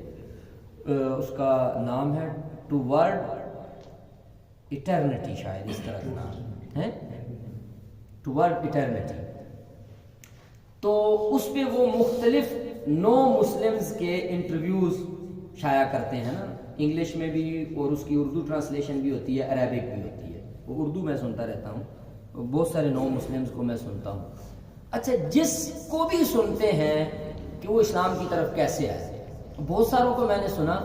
اس کا نام ہے ٹو ورڈ ایٹرنٹی، شاید اس طرح کا نام ہے، ٹو ورڈ ایٹرنٹی. تو اس پہ وہ مختلف نو مسلمز کے انٹرویوز شائع کرتے ہیں نا، انگلش میں بھی، اور اس کی اردو ٹرانسلیشن بھی ہوتی ہے، عربک بھی ہوتی ہے. وہ اردو میں سنتا رہتا ہوں، بہت سارے نو مسلمز کو میں سنتا ہوں. اچھا، جس کو بھی سنتے ہیں کہ وہ اسلام کی طرف کیسے آئے، بہت ساروں کو میں نے سنا،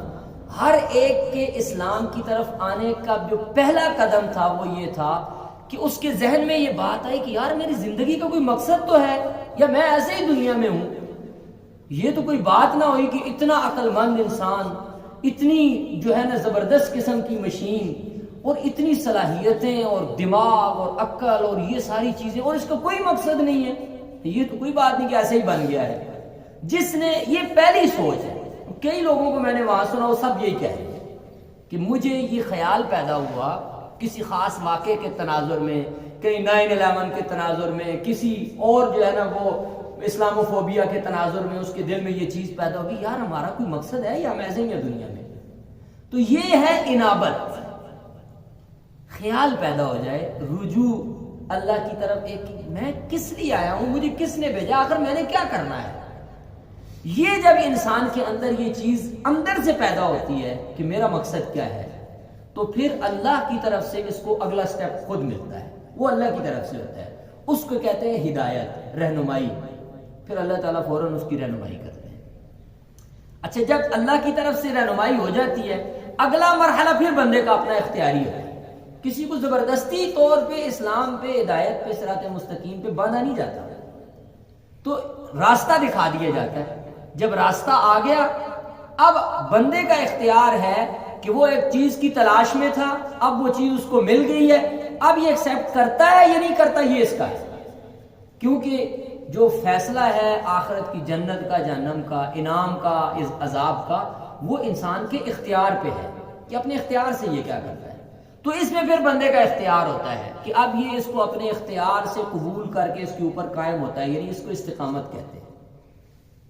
ہر ایک کے اسلام کی طرف آنے کا جو پہلا قدم تھا وہ یہ تھا کہ اس کے ذہن میں یہ بات آئی کہ یار میری زندگی کا کوئی مقصد تو ہے، یا میں ایسے ہی دنیا میں ہوں. یہ تو کوئی بات نہ ہوئی کہ اتنا عقل مند انسان، اتنی جو ہے نا زبردست قسم کی مشین، اور اتنی صلاحیتیں اور دماغ اور عقل اور یہ ساری چیزیں، اور اس کا کوئی مقصد نہیں ہے. یہ تو کوئی بات نہیں کہ ایسے ہی بن گیا ہے. جس نے یہ پہلی سوچ ہے، کئی لوگوں کو میں نے وہاں سنا، وہ سب یہی کہہ رہے ہیں کہ مجھے یہ خیال پیدا ہوا کسی خاص واقعے کے تناظر میں، کہیں 9/11 کے تناظر میں، کسی اور جو ہے نا وہ اسلاموفوبیا کے تناظر میں، اس کے دل میں یہ چیز پیدا ہوگی یار ہمارا کوئی مقصد ہے یا ہم ایسے ہی ہیں دنیا میں. تو یہ ہے انابت. خیال پیدا ہو جائے، رجوع اللہ کی طرف، ایک میں کس لیے آیا ہوں، مجھے کس نے بھیجا، آخر میں نے کیا کرنا ہے. یہ جب انسان کے اندر یہ چیز اندر سے پیدا ہوتی ہے کہ میرا مقصد کیا ہے، تو پھر اللہ کی طرف سے اس کو اگلا سٹیپ خود ملتا ہے، وہ اللہ کی طرف سے ہوتا ہے. اس کو کہتے ہیں ہدایت، رہنمائی. پھر اللہ تعالیٰ فوراً اس کی رہنمائی کرتے ہیں. اچھا، جب اللہ کی طرف سے رہنمائی ہو جاتی ہے، اگلا مرحلہ پھر بندے کا اپنا اختیاری ہوتا ہے. کسی کو زبردستی طور پہ اسلام پہ، ہدایت پہ، صراط مستقیم پہ باندھا نہیں جاتا، تو راستہ دکھا دیا جاتا ہے. جب راستہ آ گیا، اب بندے کا اختیار ہے کہ وہ ایک چیز کی تلاش میں تھا، اب وہ چیز اس کو مل گئی ہے، اب یہ ایکسیپٹ کرتا ہے یا نہیں کرتا، یہ اس کا ہے. کیونکہ جو فیصلہ ہے آخرت کی، جنت کا، جہنم کا، انعام کا، عذاب کا، وہ انسان کے اختیار پہ ہے کہ اپنے اختیار سے یہ کیا کرتا ہے. تو اس میں پھر بندے کا اختیار ہوتا ہے کہ اب یہ اس کو اپنے اختیار سے قبول کر کے اس کے اوپر قائم ہوتا ہے، یعنی اس کو استقامت کہتے ہیں.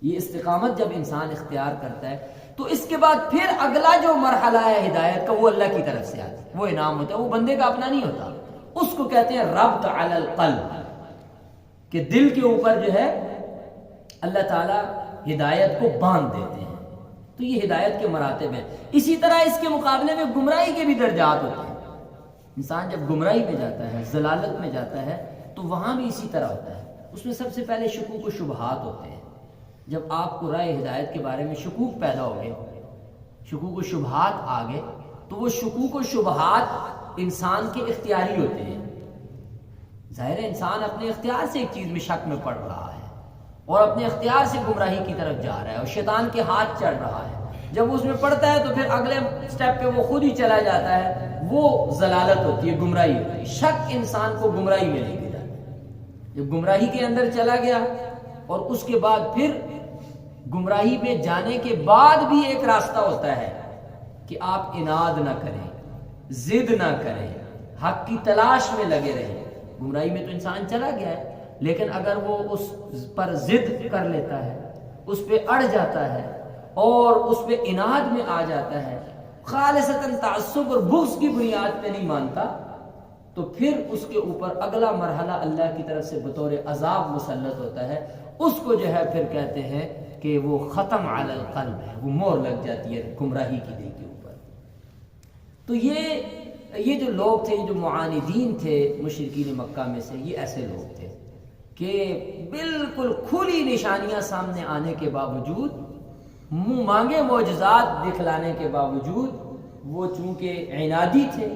یہ استقامت جب انسان اختیار کرتا ہے تو اس کے بعد پھر اگلا جو مرحلہ ہے ہدایت کا، وہ اللہ کی طرف سے آتا ہے، وہ انعام ہوتا ہے، وہ بندے کا اپنا نہیں ہوتا. اس کو کہتے ہیں ربط علی القلب، کہ دل کے اوپر جو ہے اللہ تعالیٰ ہدایت کو باندھ دیتے ہیں. تو یہ ہدایت کے مراتب ہیں. اسی طرح اس کے مقابلے میں گمراہی کے بھی درجات ہوتے ہیں. انسان جب گمراہی میں جاتا ہے، ضلالت میں جاتا ہے، تو وہاں بھی اسی طرح ہوتا ہے. اس میں سب سے پہلے شکوک و شبہات ہوتے ہیں. جب آپ کو راہ ہدایت کے بارے میں شکوک پیدا ہو گئے، شکوک و شبہات آ گئے، تو وہ شکوک و شبہات انسان کے اختیاری ہوتے ہیں. ظاہر ہے انسان اپنے اختیار سے ایک چیز میں شک میں پڑ رہا ہے اور اپنے اختیار سے گمراہی کی طرف جا رہا ہے اور شیطان کے ہاتھ چڑھ رہا ہے. جب اس میں پڑتا ہے تو پھر اگلے سٹیپ پہ وہ خود ہی چلا جاتا ہے، وہ ضلالت ہوتی ہے، گمراہی ہوتی ہے۔ شک انسان کو گمراہی میں لے کے جاتا ہے۔ جب گمراہی کے اندر چلا گیا اور اس کے بعد پھر گمراہی میں جانے کے بعد بھی ایک راستہ ہوتا ہے کہ آپ اناد نہ کریں، ضد نہ کریں، حق کی تلاش میں لگے رہیں۔ گمراہی میں تو انسان چلا گیا ہے، لیکن اگر وہ اس پر ضد کر لیتا ہے، اس پہ اڑ جاتا ہے اور اس پہ اناد میں آ جاتا ہے، خالصتاً تعصب اور بغض کی بنیاد پہ نہیں مانتا، تو پھر اس کے اوپر اگلا مرحلہ اللہ کی طرف سے بطور عذاب مسلط ہوتا ہے۔ اس کو جو ہے پھر کہتے ہیں کہ وہ ختم علی القلب ہے، وہ مہر لگ جاتی ہے گمراہی کی دل کے اوپر۔ تو یہ جو لوگ تھے، جو معاندین تھے مشرکین مکہ میں سے، یہ ایسے لوگ تھے کہ بالکل کھلی نشانیاں سامنے آنے کے باوجود، منہ مانگے معجزات دکھلانے کے باوجود، وہ چونکہ عنادی تھے،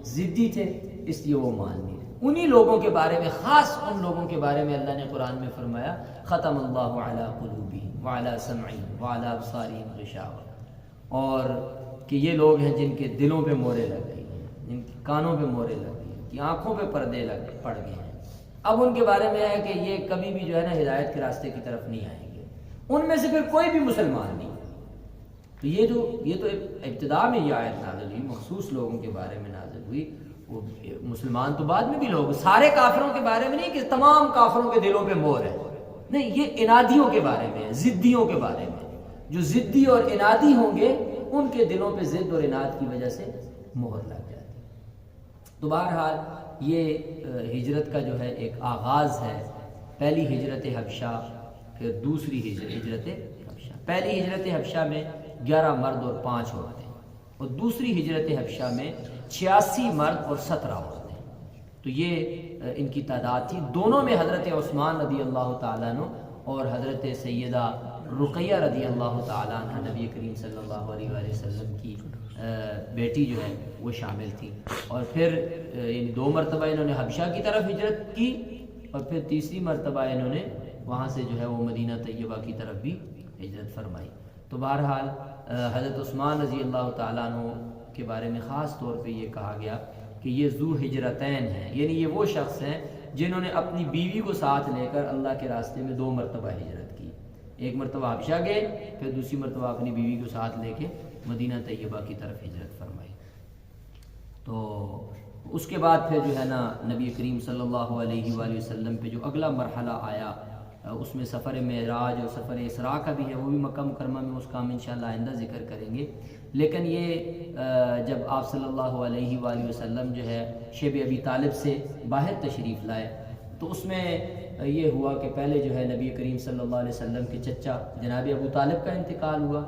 ضدی تھے، اس لیے وہ مان نہیں رہے۔ انہی لوگوں کے بارے میں، خاص ان لوگوں کے بارے میں اللہ نے قرآن میں فرمایا ختم اللہ علی قلوبہم وعلی سمعہم وعلی ابصارہم غشاوہ، اور کہ یہ لوگ ہیں جن کے دلوں پہ مورے لگ گئی ہیں، جن کے کانوں پہ مورے لگ گئی ہیں، کہ آنکھوں پہ پردے پڑ گئے ہیں۔ اب ان کے بارے میں ہے کہ یہ کبھی بھی جو ہے نا ہدایت کے راستے کی طرف نہیں آئیں گے، ان میں سے پھر کوئی بھی مسلمان نہیں۔ تو یہ تو ابتدا میں یہ آیت نازل ہوئی، مخصوص لوگوں کے بارے میں نازل ہوئی، وہ مسلمان تو بعد میں بھی لوگ، سارے کافروں کے بارے میں نہیں کہ تمام کافروں کے دلوں پہ مہر ہے، نہیں، یہ انادیوں کے بارے میں ہے، ضدیوں کے بارے میں۔ جو ضدی اور انادی ہوں گے ان کے دلوں پہ ضد اور اناد کی وجہ سے مہر لگ جاتی ہے۔ تو بہرحال یہ ہجرت کا جو ہے ایک آغاز ہے، پہلی ہجرت حبشہ، پھر دوسری ہجرت حبشہ۔ پہلی ہجرت حبشہ میں 11 مرد اور 5 عورتیں، اور دوسری ہجرت حبشہ میں 86 مرد اور 17 عورتیں۔ تو یہ ان کی تعداد تھی۔ دونوں میں حضرت عثمان رضی اللہ تعالیٰ عنہ اور حضرت سیدہ رقیہ رضی اللہ تعالیٰ عنہ، نبی کریم صلی اللہ علیہ وآلہ وسلم کی بیٹی جو ہے وہ شامل تھی۔ اور پھر یعنی 2 مرتبہ انہوں نے حبشہ کی طرف ہجرت کی، اور پھر تیسری مرتبہ انہوں نے وہاں سے جو ہے وہ مدینہ طیبہ کی طرف بھی ہجرت فرمائی۔ تو بہرحال حضرت عثمان رضی اللہ تعالیٰ عنہ کے بارے میں خاص طور پہ یہ کہا گیا کہ یہ ذو ہجرتین ہیں، یعنی یہ وہ شخص ہیں جنہوں نے اپنی بیوی کو ساتھ لے کر اللہ کے راستے میں 2 مرتبہ ہجرت کی۔ ایک مرتبہ حبشہ گئے، پھر دوسری مرتبہ اپنی بیوی کو ساتھ لے کے مدینہ طیبہ کی طرف ہجرت فرمائی۔ تو اس کے بعد پھر جو ہے نا نبی کریم صلی اللہ علیہ وآلہ وسلم پہ جو اگلا مرحلہ آیا، اس میں سفر معراج اور سفر اسراء کا بھی ہے، وہ بھی مکہ مکرمہ میں، اس کا ہم انشاءاللہ آئندہ ذکر کریں گے۔ لیکن یہ جب آپ صلی اللہ علیہ وآلہ وسلم جو ہے شیب ابی طالب سے باہر تشریف لائے، تو اس میں یہ ہوا کہ پہلے جو ہے نبی کریم صلی اللہ علیہ وسلم کے چچا جناب ابو طالب کا انتقال ہوا۔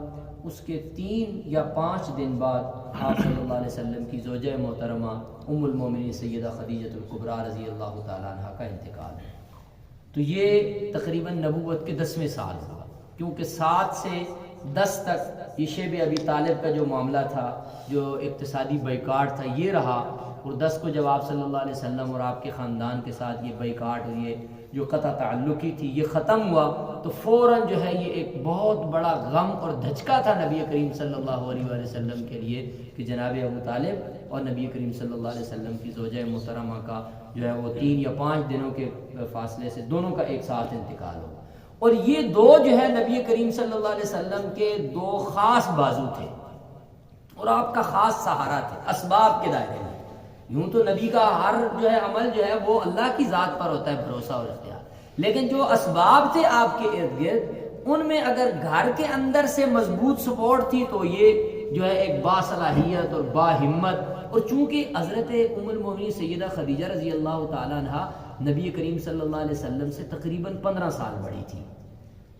اس کے 3 یا 5 دن بعد آپ صلی اللہ علیہ وسلم کی زوجہ محترمہ ام المومنین سیدہ خدیجہ الکبریٰ رضی اللہ تعالیٰ عنہ کا انتقال ہے۔ تو یہ تقریباً نبوت کے 10ویں سال ہوا، کیونکہ 7 سے 10 تک یہ شیب ابی طالب کا جو معاملہ تھا، جو اقتصادی بائیکاٹ تھا، یہ رہا، اور 10 کو جب آپ صلی اللہ علیہ وسلم اور آپ کے خاندان کے ساتھ یہ بائیکاٹ اور یہ جو قطع تعلقی تھی یہ ختم ہوا، تو فوراً جو ہے یہ ایک بہت بڑا غم اور دھچکا تھا نبی کریم صلی اللہ علیہ وآلہ وسلم کے لیے کہ جناب ابو طالب اور نبی کریم صلی اللہ علیہ وسلم کی زوجہ محترمہ کا جو ہے وہ 3 یا 5 دنوں کے فاصلے سے دونوں کا ایک ساتھ انتقال ہو۔ اور یہ 2 جو ہے نبی کریم صلی اللہ علیہ وسلم کے 2 خاص بازو تھے اور آپ کا خاص سہارا تھے اسباب کے دائرے میں۔ یوں تو نبی کا ہر جو ہے عمل جو ہے وہ اللہ کی ذات پر ہوتا ہے بھروسہ اور اختیار، لیکن جو اسباب تھے آپ کے ارد گرد، ان میں اگر گھر کے اندر سے مضبوط سپورٹ تھی تو یہ جو ہے ایک باصلاحیت اور با ہمت، اور چونکہ حضرت ام المومنین سیدہ خدیجہ رضی اللہ تعالیٰ عنہ نبی کریم صلی اللہ علیہ وسلم سے تقریباً 15 سال بڑی تھی،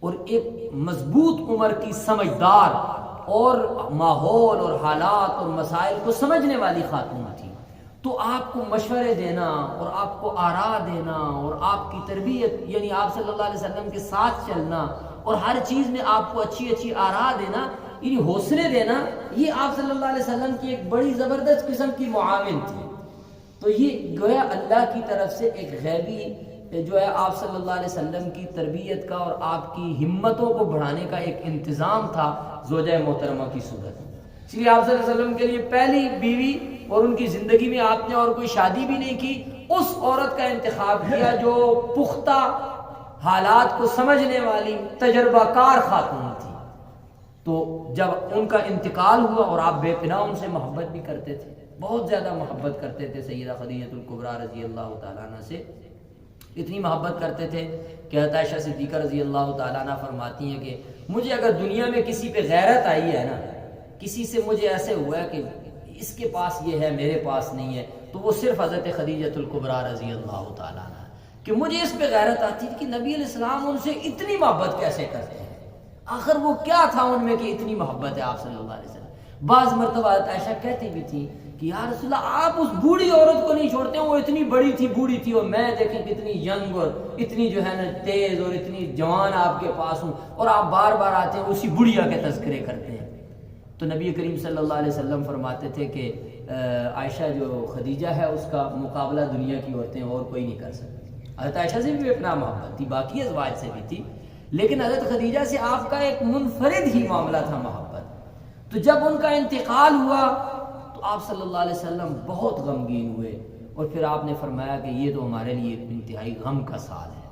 اور ایک مضبوط عمر کی سمجھدار اور ماحول اور حالات اور مسائل کو سمجھنے والی خاتون تھی، تو آپ کو مشورے دینا اور آپ کو آراء دینا اور آپ کی تربیت، یعنی آپ صلی اللہ علیہ وسلم کے ساتھ چلنا اور ہر چیز میں آپ کو اچھی اچھی آراء دینا، یعنی حوصلے دینا، یہ آپ صلی اللہ علیہ وسلم کی ایک بڑی زبردست قسم کی معاون تھی۔ تو یہ گویا اللہ کی طرف سے ایک غیبی جو ہے آپ صلی اللہ علیہ وسلم کی تربیت کا اور آپ کی ہمتوں کو بڑھانے کا ایک انتظام تھا زوجہ محترمہ کی صورت. اس لیے آپ صلی اللہ علیہ وسلم کے لیے پہلی بیوی اور ان کی زندگی میں آپ نے اور کوئی شادی بھی نہیں کی، اس عورت کا انتخاب کیا جو پختہ حالات کو سمجھنے والی تجربہ کار خاتون تھی. تو جب ان کا انتقال ہوا اور آپ بے پناہ ان سے محبت بھی کرتے تھے، بہت زیادہ محبت کرتے تھے سیدہ خدیجہ الکبریٰ رضی اللہ تعالیٰ عنہ سے، اتنی محبت کرتے تھے کہ حضرت عائشہ صدیقہ رضی اللہ تعالیٰ عنہ فرماتی ہیں کہ مجھے اگر دنیا میں کسی پہ غیرت آئی ہے نا، کسی سے مجھے ایسے ہوا ہے کہ اس کے پاس یہ ہے میرے پاس نہیں ہے، تو وہ صرف حضرت خدیجہ الکبریٰ رضی اللہ تعالیٰ عنہ، کہ مجھے اس پہ غیرت آتی تھی کہ نبی علیہ السلام ان سے اتنی محبت کیسے کرتے ہیں، آخر وہ کیا تھا ان میں کہ اتنی محبت ہے آپ صلی اللہ علیہ وسلم. بعض مرتبہ حضرت عائشہ کہتی بھی تھی کہ یا رسول اللہ آپ اس بوڑھی عورت کو نہیں چھوڑتے، وہ اتنی بڑی تھی بوڑھی تھی اور میں دیکھیں کتنی ینگ اور اتنی جو ہے نا تیز اور اتنی جوان آپ کے پاس ہوں، اور آپ بار بار آتے ہیں اسی بڑھیا کے تذکرے کرتے ہیں. تو نبی کریم صلی اللہ علیہ وسلم فرماتے تھے کہ عائشہ جو خدیجہ ہے اس کا مقابلہ دنیا کی عورتیں اور کوئی نہیں کر سکتی. حضرت عائشہ سے بھی اپنا محبت تھی، باقی ازواج سے بھی تھی، لیکن حضرت خدیجہ سے آپ کا ایک منفرد ہی معاملہ تھا محبت. تو جب ان کا انتقال ہوا تو آپ صلی اللہ علیہ وسلم بہت غمگین ہوئے، اور پھر آپ نے فرمایا کہ یہ تو ہمارے لیے انتہائی غم کا سال ہے.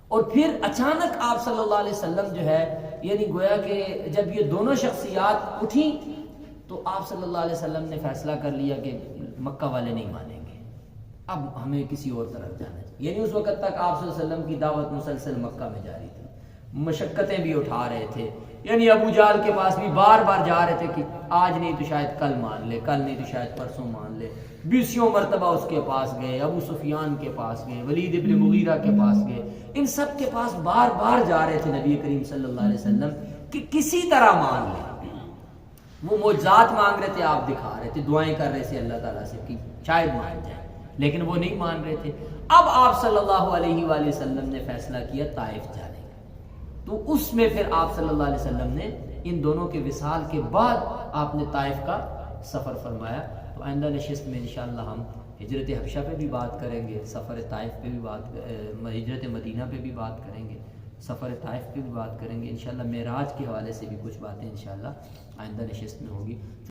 اور پھر اچانک آپ صلی اللہ علیہ وسلم جو ہے، یعنی گویا کہ جب یہ دونوں شخصیات اٹھیں تو آپ صلی اللہ علیہ وسلم نے فیصلہ کر لیا کہ مکہ والے نہیں مانیں گے، اب ہمیں کسی اور طرف جانا چاہیے. یعنی اس وقت تک آپ صلی اللہ علیہ وسلم کی دعوت مسلسل مکہ میں جاری تھی، مشقتیں بھی اٹھا رہے تھے، یعنی ابو جہل کے پاس بھی بار بار جا رہے تھے کہ آج نہیں تو شاید کل مان لے، کل نہیں تو شاید پرسوں مان لے. 20 مرتبہ اس کے پاس گئے، ابو سفیان کے پاس گئے، ولید ابن مغیرہ کے پاس گئے، ان سب کے پاس بار بار جا رہے تھے نبی کریم صلی اللہ علیہ وسلم کہ کسی طرح مان لے. وہ معجزات مانگ رہے تھے، آپ دکھا رہے تھے، دعائیں کر رہے تھے اللہ تعالیٰ سے کہ شاید مان جائے، لیکن وہ نہیں مان رہے تھے. اب آپ صلی اللہ علیہ وآلہ وسلم نے فیصلہ کیا طائف جانے کا. تو اس میں پھر آپ صلی اللہ علیہ وسلم نے ان دونوں کے وصال کے بعد آپ نے طائف کا سفر فرمایا. تو آئندہ نشست میں انشاءاللہ ہم ہجرت حبشہ پہ بھی بات کریں گے، سفر طائف پہ بھی ہجرت مدینہ پہ بھی بات کریں گے، سفر طائف پہ بھی بات کریں گے انشاءاللہ. معراج کے حوالے سے بھی کچھ باتیں انشاءاللہ آئندہ نشست میں ہوگی.